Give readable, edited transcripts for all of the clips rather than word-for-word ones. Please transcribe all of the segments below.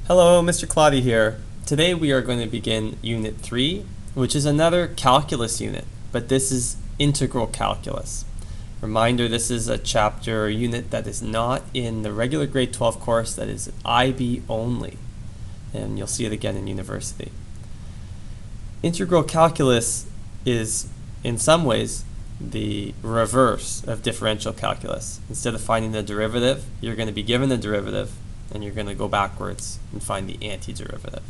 Hello, Mr. Claudia here. Today we are going to begin Unit 3, which is another calculus unit, but this is integral calculus. Reminder, this is a chapter or unit that is not in the regular grade 12 course, that is IB only, and you'll see it again in university. Integral calculus is, in some ways, the reverse of differential calculus. Instead of finding the derivative, you're going to be given the derivative, and you're going to go backwards and find the antiderivative.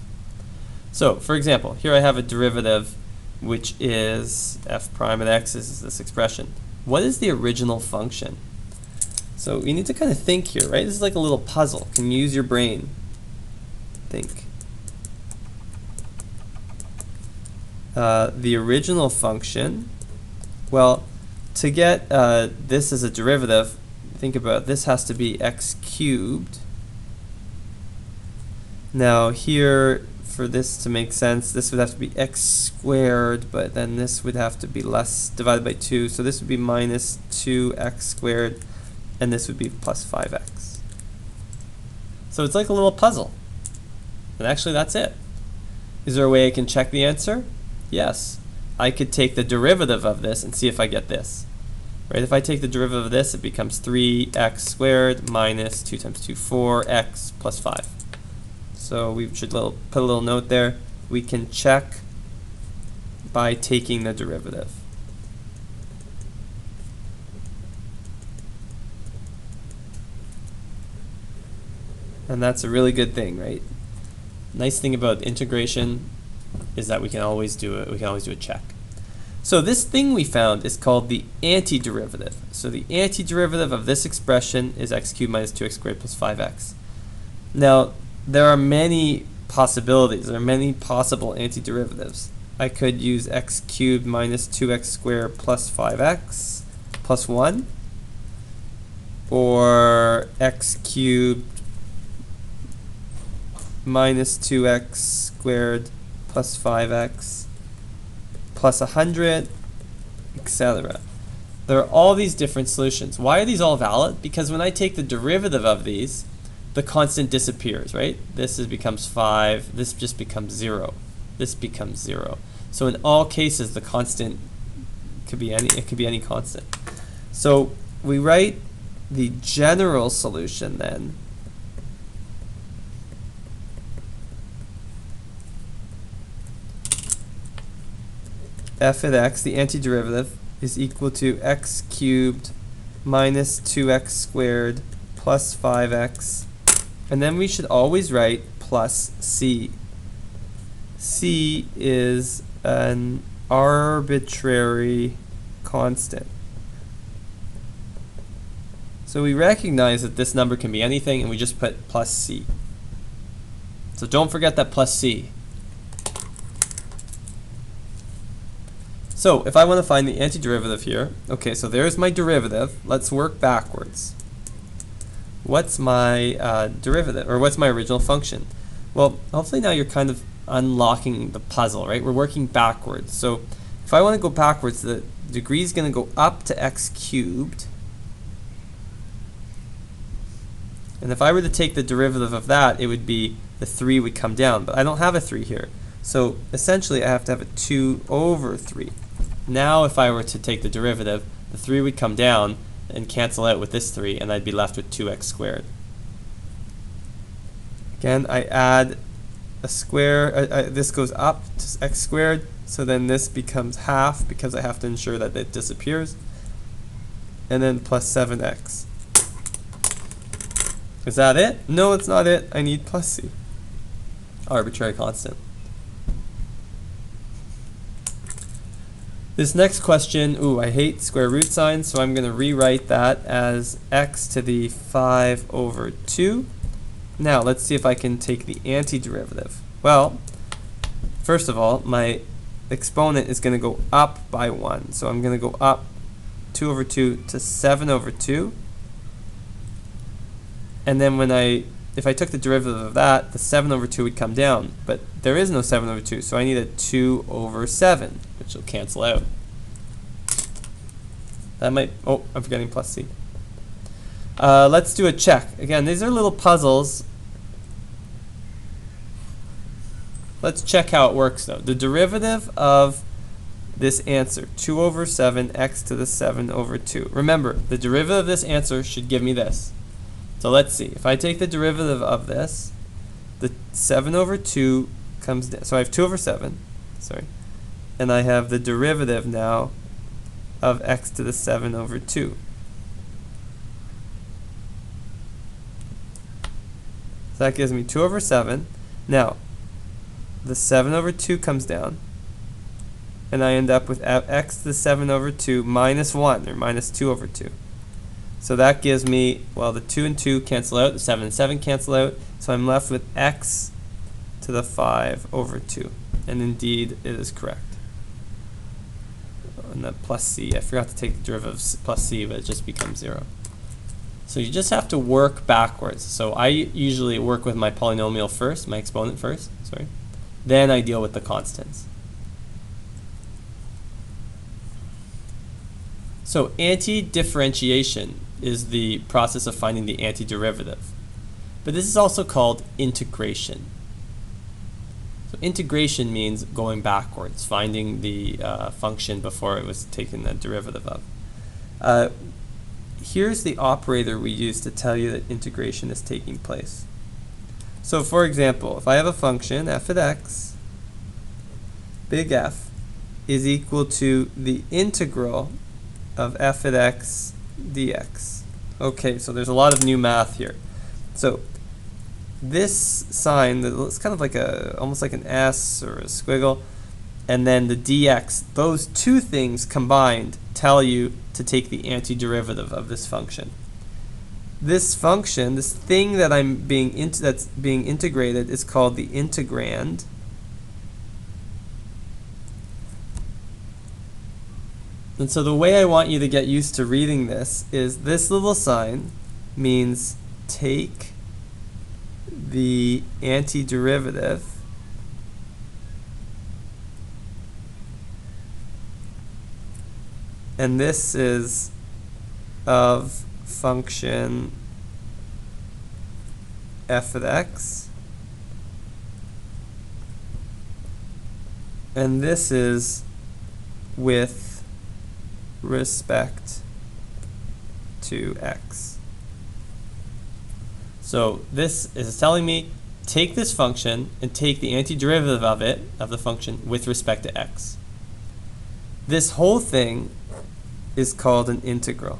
So, for example, here I have a derivative which is f prime of x is this expression. What is the original function? So you need to kind of think here, right? This is like a little puzzle. Can you use your brain? Think. The original function, well, to get this as a derivative, think about it. This has to be x cubed. Now here, for this to make sense, this would have to be x squared, but then this would have to be less divided by 2, so this would be minus 2x squared, and this would be plus 5x. So it's like a little puzzle. And actually that's it. Is there a way I can check the answer? Yes. I could take the derivative of this and see if I get this. Right? If I take the derivative of this, it becomes 3x squared minus 2 times 2, 4x plus 5. So we should put a little note there. We can check by taking the derivative. And that's a really good thing, right? Nice thing about integration is that we can always do it. We can always do a check. So this thing we found is called the antiderivative. So the antiderivative of this expression is x cubed minus 2x squared plus 5x. Now, there are many possibilities. There are many possible antiderivatives. I could use x cubed minus 2x squared plus 5x plus 1, or x cubed minus 2x squared plus 5x plus 100, etc. There are all these different solutions. Why are these all valid? Because when I take the derivative of these, the constant disappears, right? This becomes 5, this just becomes 0, this becomes 0. So in all cases, the constant could be any constant. So we write the general solution then. F of x, the antiderivative, is equal to x cubed minus 2x squared plus 5x. And then we should always write plus c. C is an arbitrary constant. So we recognize that this number can be anything, and we just put plus c. So don't forget that plus c. So if I want to find the antiderivative here, okay, so there's my derivative. Let's work backwards. What's my derivative, or what's my original function? Well, hopefully now you're kind of unlocking the puzzle, right? We're working backwards. So if I want to go backwards, the degree is going to go up to x cubed. And if I were to take the derivative of that, it would be the 3 would come down. But I don't have a 3 here. So essentially I have to have a 2 over 3. Now if I were to take the derivative, the 3 would come down and cancel out with this 3, and I'd be left with 2x squared. Again, I add a square, this goes up to x squared, so then this becomes half because I have to ensure that it disappears, and then plus 7x. Is that it? No, it's not it. I need plus c. Arbitrary constant. This next question, ooh, I hate square root signs, so I'm going to rewrite that as x to the 5 over 2. Now, let's see if I can take the antiderivative. Well, first of all, my exponent is going to go up by 1. So I'm going to go up 2 over 2 to 7 over 2. And then if I took the derivative of that, the 7 over 2 would come down. But there is no 7 over 2, so I need a 2 over 7, which will cancel out. That might, oh, I'm forgetting plus c. Let's do a check. Again, these are little puzzles. Let's check how it works though. The derivative of this answer, 2 over 7 x to the 7 over 2. Remember, the derivative of this answer should give me this. So let's see. If I take the derivative of this, the 7 over 2 comes down. So I have 2 over 7, sorry. And I have the derivative now of x to the 7 over 2. So that gives me 2 over 7. Now, the 7 over 2 comes down, and I end up with x to the 7 over 2 minus 1, or minus 2 over 2. So that gives me, well, the 2 and 2 cancel out, the 7 and 7 cancel out, so I'm left with x to the 5 over 2. And indeed, it is correct. And that plus c, I forgot to take the derivative of plus c, but it just becomes 0. So you just have to work backwards. So I usually work with my polynomial first, my exponent first, sorry. Then I deal with the constants. So anti-differentiation is the process of finding the antiderivative. But this is also called integration. So integration means going backwards, finding the function before it was taken the derivative of. Here's the operator we use to tell you that integration is taking place. So for example, if I have a function, f of x, big F, is equal to the integral of f of x dx. Okay, so there's a lot of new math here. So this sign, it's kind of like almost like an S or a squiggle, and then the dx, those two things combined tell you to take the antiderivative of this function. This function, this thing that that's being integrated, is called the integrand. And so the way I want you to get used to reading this is this little sign means take the antiderivative and this is of function f of x, and this is with respect to x. So this is telling me take this function and take the antiderivative of it, of the function, with respect to x. This whole thing is called an integral.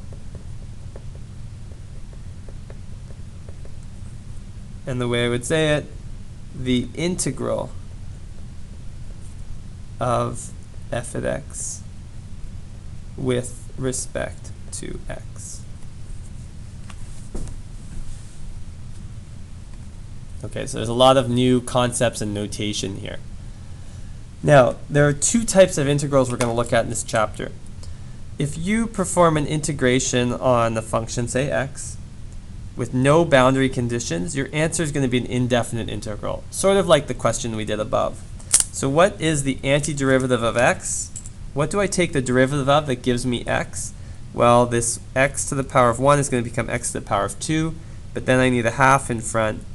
And the way I would say it, the integral of f of x with respect to x. Okay, so there's a lot of new concepts and notation here. Now, there are two types of integrals we're going to look at in this chapter. If you perform an integration on a function, say x, with no boundary conditions, your answer is going to be an indefinite integral, sort of like the question we did above. So what is the antiderivative of x? What do I take the derivative of that gives me x? Well, this x to the power of 1 is going to become x to the power of 2, but then I need a half in front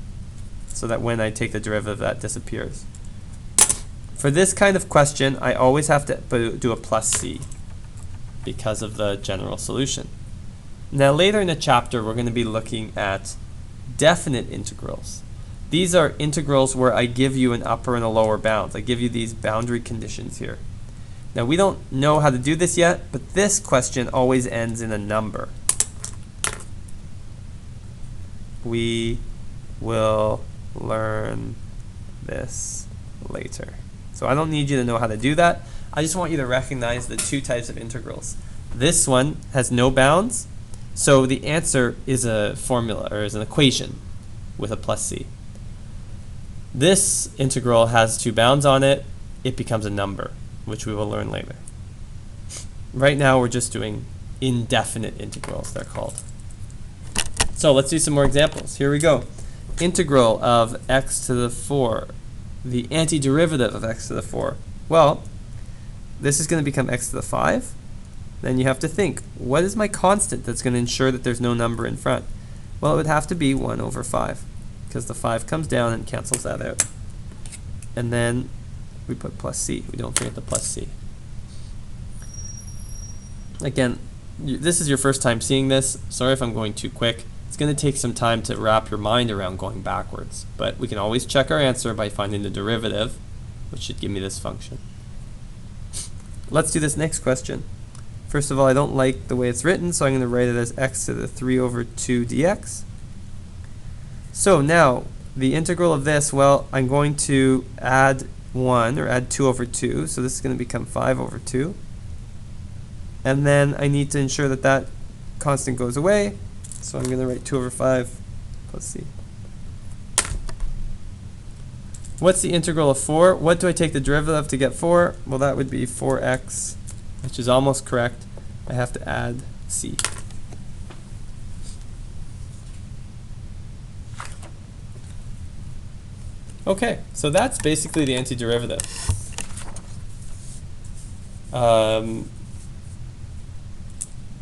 so that when I take the derivative, that disappears. For this kind of question, I always have to do a plus c because of the general solution. Now later in the chapter, we're going to be looking at definite integrals. These are integrals where I give you an upper and a lower bound. I give you these boundary conditions here. Now we don't know how to do this yet, but this question always ends in a number. We will learn this later. So I don't need you to know how to do that. I just want you to recognize the two types of integrals. This one has no bounds, so the answer is a formula, or is an equation with a plus c. This integral has two bounds on it. It becomes a number, which we will learn later. Right now we're just doing indefinite integrals, they're called. So let's do some more examples. Here we go. Integral of x to the 4, the antiderivative of x to the 4. Well, this is going to become x to the 5. Then you have to think, what is my constant that's going to ensure that there's no number in front? Well, it would have to be 1 over 5, because the 5 comes down and cancels that out. and then we put plus c. We don't forget the plus c. Again, this is your first time seeing this. Sorry if I'm going too quick. It's going to take some time to wrap your mind around going backwards, but we can always check our answer by finding the derivative, which should give me this function. Let's do this next question. First of all, I don't like the way it's written, so I'm going to write it as x to the 3 over 2 dx. So now, the integral of this, well, I'm going to add 1, or add 2 over 2, so this is going to become 5 over 2. And then I need to ensure that that constant goes away, so I'm going to write 2 over 5 plus c. What's the integral of 4? What do I take the derivative of to get 4? Well, that would be 4x, which is almost correct. I have to add c. Okay, so that's basically the antiderivative.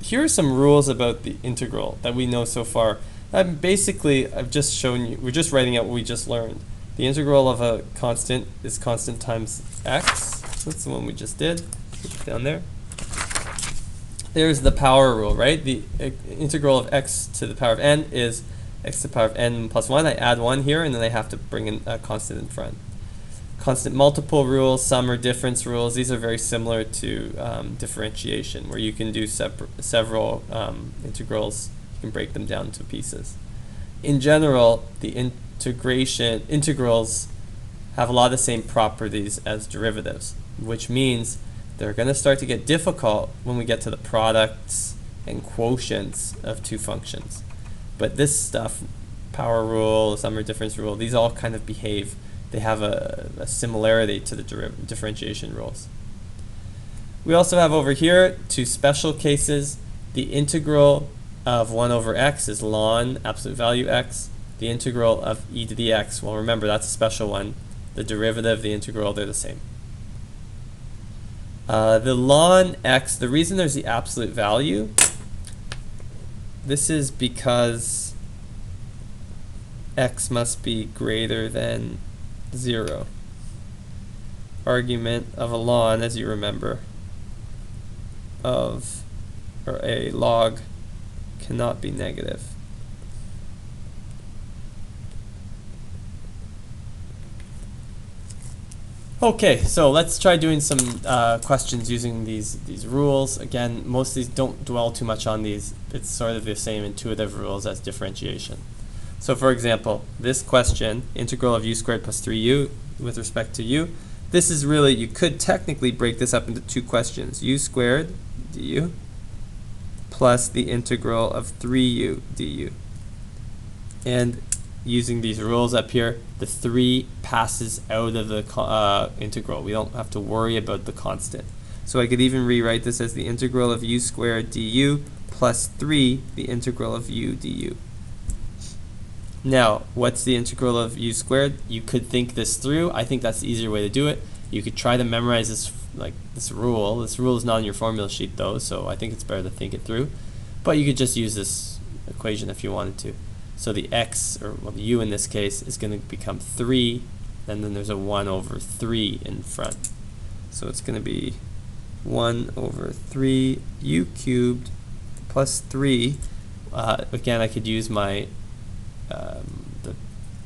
Here are some rules about the integral that we know so far. Basically, I've just shown you, we're just writing out what we just learned. The integral of a constant is constant times x. That's the one we just did. Down there. There's the power rule, right? The integral of x to the power of n is x to the power of n plus 1. I add 1 here, and then I have to bring in a constant in front. Constant multiple rules, sum or difference rules, these are very similar to differentiation, where you can do several integrals. You can break them down to pieces. In general, the integrals have a lot of the same properties as derivatives, which means they're going to start to get difficult when we get to the products and quotients of two functions. But this stuff, power rule, sum or difference rule, these all kind of behave. They have a similarity to the differentiation rules. We also have over here two special cases. The integral of 1 over x is ln absolute value x. The integral of e to the x, well, remember, that's a special one. The derivative, the integral, they're the same. The ln x, the reason there's the absolute value, this is because x must be greater than 0. Argument of a ln, as you remember, of, or a log cannot be negative. Okay, so let's try doing some questions using these rules. Again, most of these don't dwell too much on these. It's sort of the same intuitive rules as differentiation. So for example, this question, integral of u squared plus 3u with respect to u, this is really, you could technically break this up into two questions, u squared du plus the integral of 3u du. And using these rules up here, the 3 passes out of the integral. We don't have to worry about the constant. So I could even rewrite this as the integral of u squared du plus 3, the integral of u du. Now, what's the integral of u squared? You could think this through. I think that's the easier way to do it. You could try to memorize this rule. This rule is not on your formula sheet though, so I think it's better to think it through. But you could just use this equation if you wanted to. So the x, or well, the u in this case, is going to become 3, and then there's a 1 over 3 in front. So it's going to be 1 over 3 u cubed plus 3. Again, I could use my the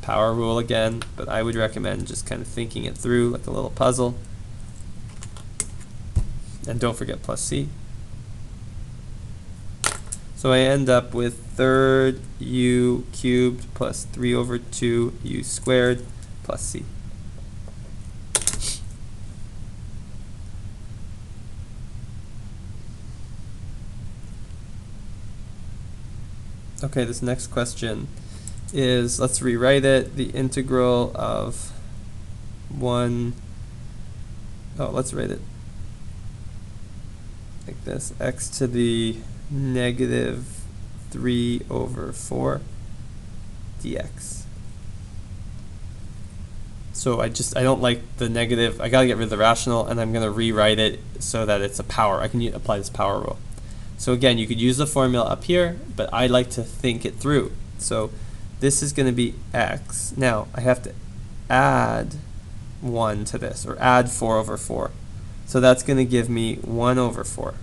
power rule again, but I would recommend just kind of thinking it through like a little puzzle. And don't forget plus c. So I end up with third u cubed plus 3 over 2 u squared plus c. Okay, this next question is, let's rewrite it, the integral of let's write it like this, x to the negative 3 over 4 dx. So I don't like the negative. I gotta get rid of the rational, and I'm gonna rewrite it so that it's a power. I can apply this power rule. So again, you could use the formula up here, but I like to think it through. So this is gonna be x. Now I have to add 1 to this, or add 4 over 4. So that's going to give me 1 over 4.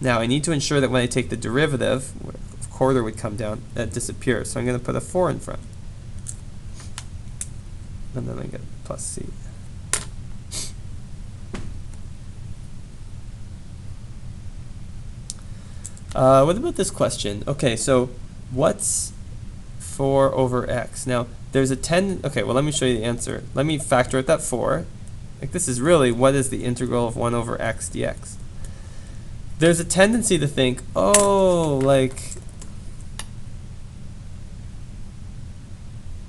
Now I need to ensure that when I take the derivative, a quarter would come down, that disappears. So I'm going to put a 4 in front. And then I get plus c. What about this question? Okay, so what's 4 over x? Now, there's a okay, well, let me show you the answer. Let me factor out that 4. Like, this is really, what is the integral of 1 over x dx? There's a tendency to think, oh, like,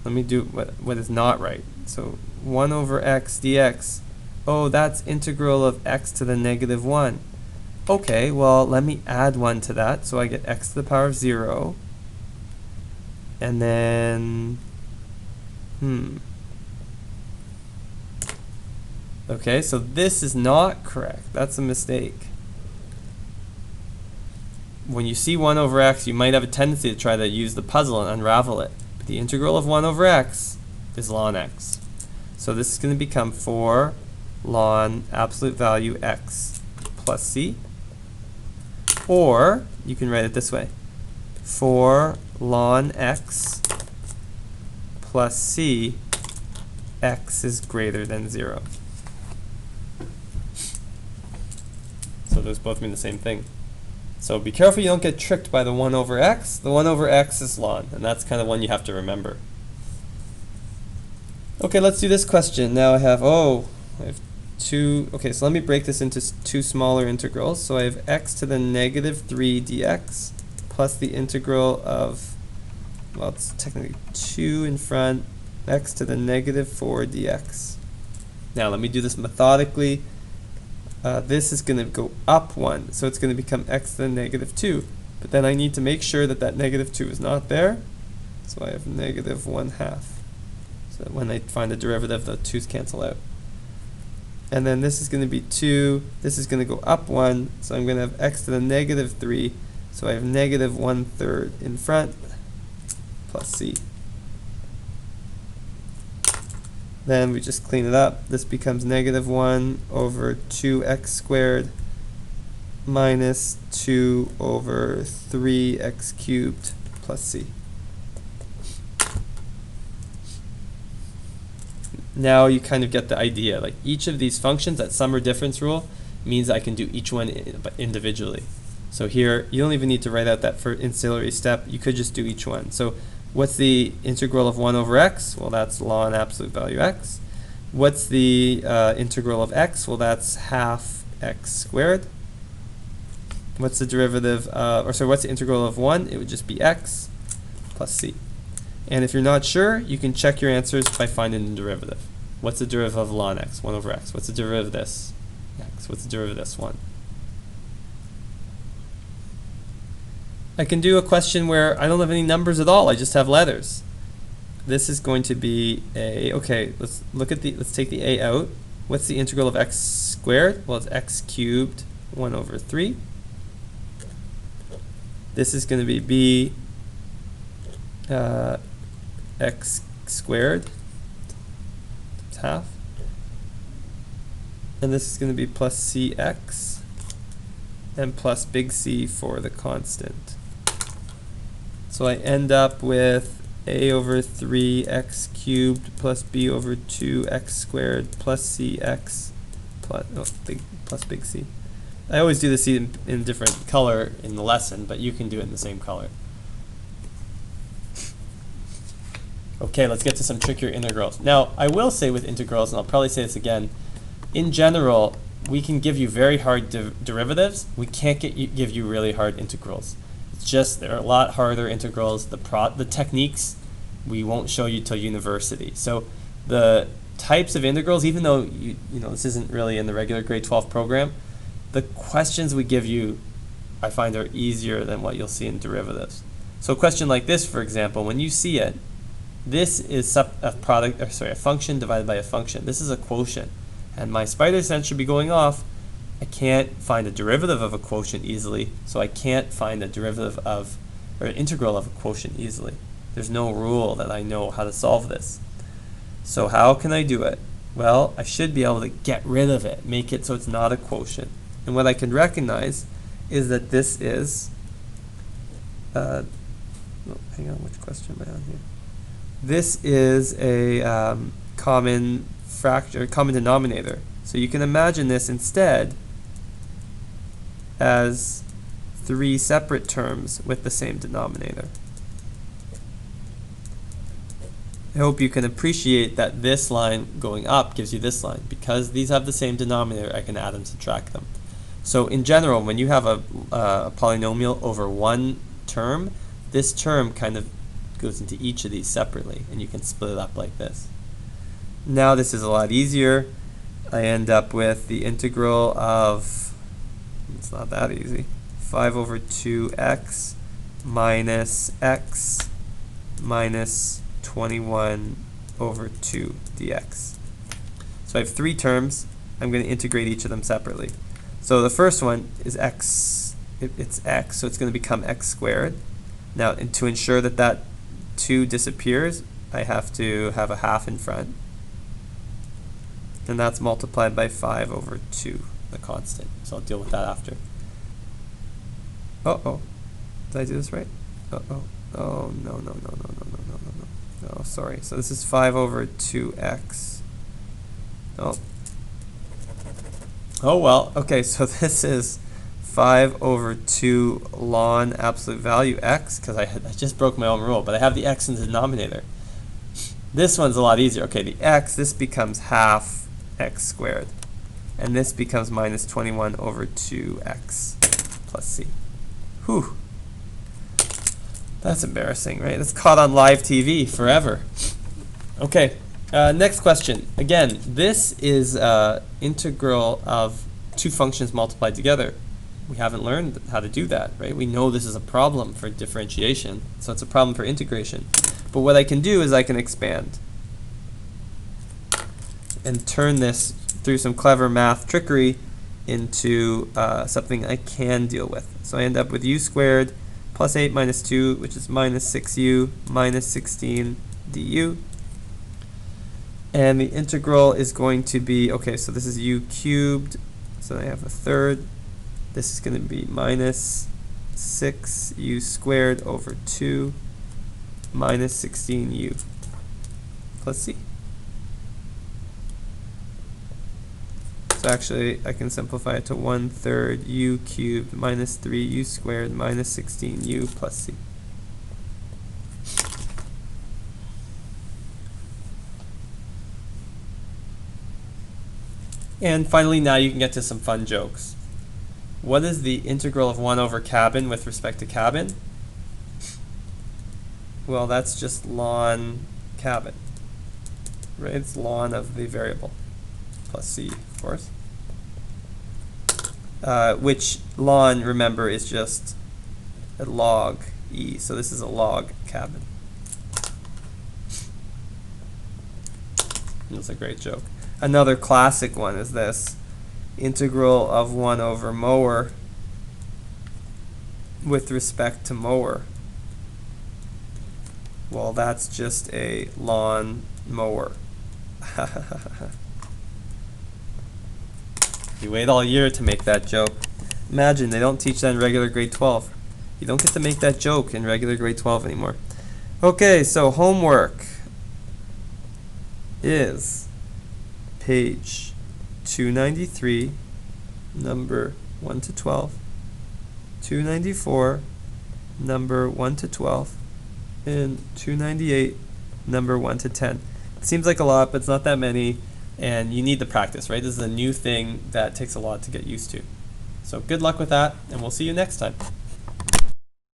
let me do what is not right. So 1 over x dx, oh, that's integral of x to the negative 1. Okay, well, let me add 1 to that, so I get x to the power of 0. And then, okay, so this is not correct. That's a mistake. When you see 1 over x, you might have a tendency to try to use the puzzle and unravel it. But the integral of 1 over x is ln x. So this is going to become 4 ln absolute value x plus c. Or you can write it this way: 4 ln x plus c, x is greater than 0. So those both mean the same thing. So be careful you don't get tricked by the 1 over x. The 1 over x is ln, and that's kind of one you have to remember. Okay, let's do this question. Now I have two, okay, so let me break this into two smaller integrals. So I have x to the negative 3 dx plus the integral of, well, it's technically 2 in front, x to the negative 4 dx. Now let me do this methodically. This is going to go up 1, so it's going to become x to the negative 2. But then I need to make sure that that negative 2 is not there. So I have negative 1/2. So that when I find the derivative, the 2's cancel out. And then this is going to be 2. This is going to go up 1, so I'm going to have x to the negative 3. So I have negative 1/3 in front plus c. Then we just clean it up. This becomes negative 1 over 2x squared minus 2 over 3x cubed plus c. Now you kind of get the idea. Like, each of these functions, that sum or difference rule, means I can do each one individually. So here, you don't even need to write out that for ancillary step. You could just do each one. So what's the integral of 1 over x? Well, that's ln absolute value x. What's the integral of x? Well, that's half x squared. What's the derivative, what's the integral of 1? It would just be x plus c. And if you're not sure, you can check your answers by finding the derivative. What's the derivative of ln x? 1 over x. What's the derivative of this? X. What's the derivative of this? 1. I can do a question where I don't have any numbers at all. I just have letters. This is going to be a, okay, let's take the a out. What's the integral of x squared? Well, it's x cubed 1 over 3. This is going to be b x squared, it's half. And this is going to be plus cx and plus big C for the constant. So I end up with a over 3x cubed plus b over 2x squared plus cx plus big C. I always do the C in different color in the lesson, but you can do it in the same color. Okay, let's get to some trickier integrals. Now, I will say with integrals, and I'll probably say this again, in general, we can give you very hard derivatives. We can't give you really hard integrals. It's just there are a lot harder integrals. The techniques we won't show you till university. So the types of integrals, even though you know this isn't really in the regular grade 12 program, the questions we give you I find are easier than what you'll see in derivatives. So a question like this, for example, when you see it, this is a function divided by a function. This is a quotient. And my spider sense should be going off. I can't find a derivative of a quotient easily, so I can't find a derivative of, or an integral of a quotient easily. There's no rule that I know how to solve this. So how can I do it? Well, I should be able to get rid of it, make it so it's not a quotient. And what I can recognize is that this is, hang on, which question am I on here? This is a common factor, common denominator. So you can imagine this instead as 3 separate terms with the same denominator. I hope you can appreciate that this line going up gives you this line. Because these have the same denominator, I can add and subtract them. So in general, when you have a polynomial over one term, this term kind of goes into each of these separately, and you can split it up like this. Now this is a lot easier. I end up with the integral of, it's not that easy, 5 over 2x minus x minus 21 over 2 dx. So I have 3 terms. I'm going to integrate each of them separately. So the first one is x. It's x, so it's going to become x squared. Now, and to ensure that that 2 disappears, I have to have a half in front. And that's multiplied by 5 over 2, the constant. So I'll deal with that after. Uh-oh. Did I do this right? Uh-oh. Oh, no, no, no, no, no, no, no, no, no. Oh, sorry. So this is 5 over 2x. Oh. Oh, well. Okay, so this is 5 over 2 ln absolute value x, because I just broke my own rule, but I have the x in the denominator. This one's a lot easier. Okay, the x, this becomes half x squared. And this becomes minus 21 over 2x plus c. Whew. That's embarrassing, right? It's caught on live TV forever. Okay, next question. Again, this is integral of 2 functions multiplied together. We haven't learned how to do that, right? We know this is a problem for differentiation, so it's a problem for integration. But what I can do is I can expand and turn this through some clever math trickery into something I can deal with. So I end up with u squared plus 8 minus 2, which is minus 6u minus 16 du. And the integral is going to be, okay, so this is u cubed, so I have a third. This is going to be minus 6u squared over 2 minus 16u plus c. So actually, I can simplify it to 1/3 u cubed minus 3u squared minus 16u plus c. And finally, now you can get to some fun jokes. What is the integral of 1 over cabin with respect to cabin? Well, that's just ln cabin, right? It's ln of the variable plus c, of course. Which ln, remember, is just a log e. So this is a log cabin. That's a great joke. Another classic one is this. Integral of 1 over mower with respect to mower. Well, that's just a lawn mower. You wait all year to make that joke. Imagine, they don't teach that in regular grade 12. You don't get to make that joke in regular grade 12 anymore. Okay, so homework is page 293, number 1 to 12, 294, number 1 to 12, and 298, number 1 to 10. It seems like a lot, but it's not that many, and you need the practice, right? This is a new thing that takes a lot to get used to. So good luck with that, and we'll see you next time.